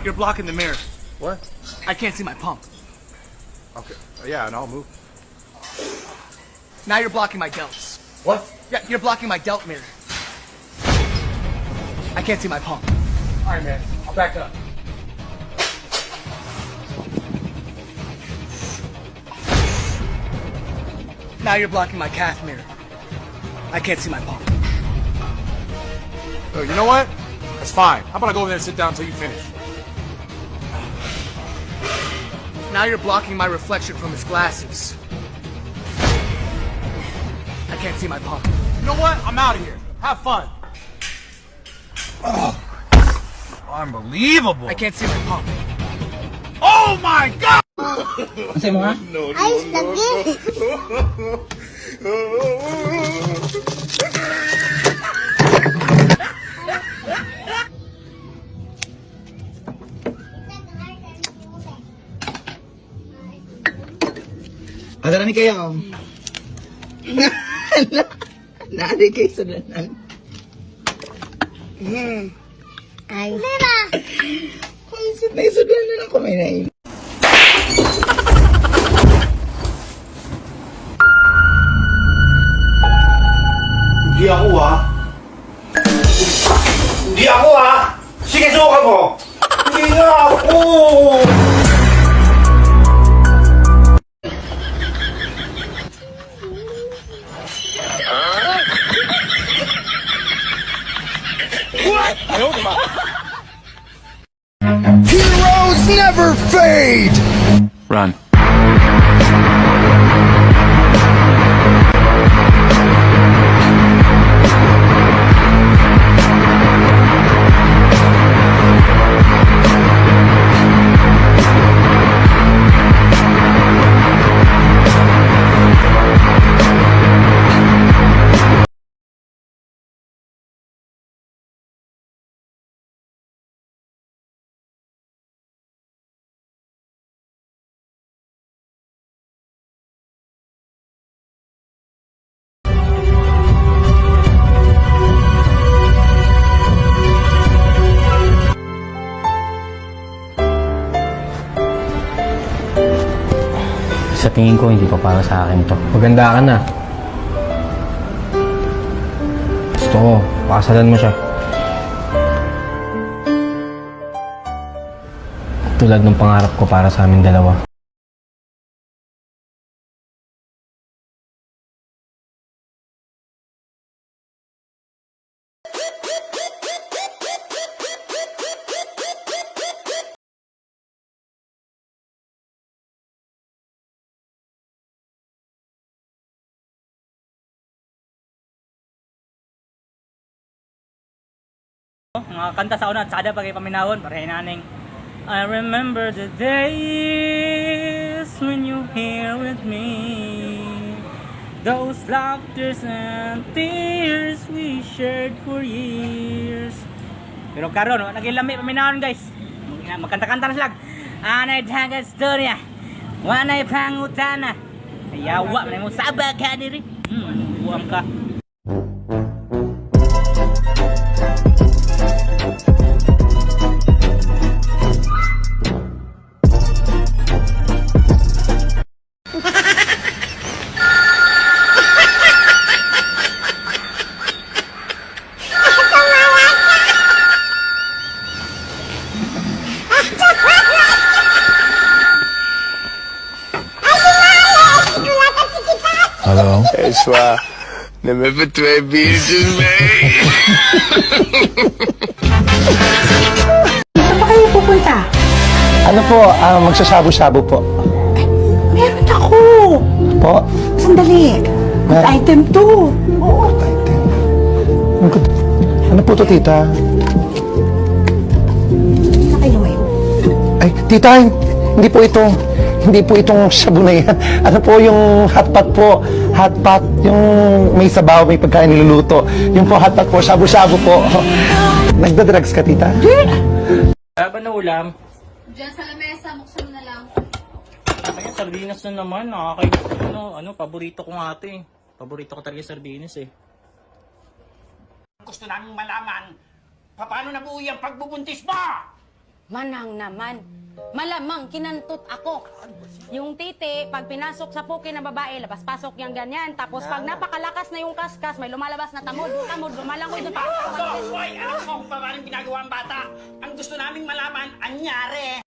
You're blocking the mirror. What? I can't see my pump. Okay. Yeah, and I'll move. Now you're blocking my delts. What? Yeah, you're blocking my delt mirror. I can't see my pump. All right, man. I'll back up. Now you're blocking my calf mirror. I can't see my pump. Oh, you know what? That's fine. How about I go over there and sit down until you finish? Now you're blocking my reflection from his glasses. I can't see my pump. You know what? I'm out of here. Have fun. Oh, unbelievable. I can't see my pump. Oh my God! Masaya mo ha? Ayos lang yun. Adarami kayo. Naaday kayo sa lanan. Ay. Diba? Naisudan na lang kumay na yun. Hindi ako Hindi ako Sige, suka mo! Hindi nga ako! Heroes never fade! Run. Sa tingin ko, hindi pa para sa akin to. Maganda ka na. Gusto ko, pakasalan mo siya. Tulad ng pangarap ko para sa amin dalawa. Mga kanta sa una at sada pagay paminawon parehay naning I remember the days when you here with me, those laughters and tears we shared for years. Pero karon nagilami paminawon guys, magkanta-kanta na sila. Anay dagat storya, wanay pangutana, ayawa mo sabag ka diri. Buam ka. Hello? Es war eine virtuelle Bildung, Saan pa kayo pupunta? Ano po, magsasabu-sabu po. Meron ako. Po? Sandali. Good item to. Oo. Item. Ano po to, tita? Saan kayo lumayo? Ay, tita, hindi po ito. Hindi po itong shabu na yan. Ano po yung hotpot po? Hotpot, yung may sabaw, may pagkain niluluto. Yung po hotpot po, shabu-shabu po. Nagda-drugs ka, tita? Ba na ulam? Diyan sa lamesa, buksan mo na lang. Ay, sardinas na naman. Paborito ko nga ito eh. Paborito ko talaga sardinas eh. Gusto namin malaman, paano nabuo yung pagbubuntis mo? Manang naman. Malamang kinantot ako. Yung titi, pag pinasok sa puki na babae, labas-pasok yung ganyan. Tapos pag napakalakas na yung kaskas, may lumalabas na tamod. Yung tamod, lumalangoy doon. Hoy, alam mo kung paano ginagawa ang bata. Ang gusto naming malaman, anyari.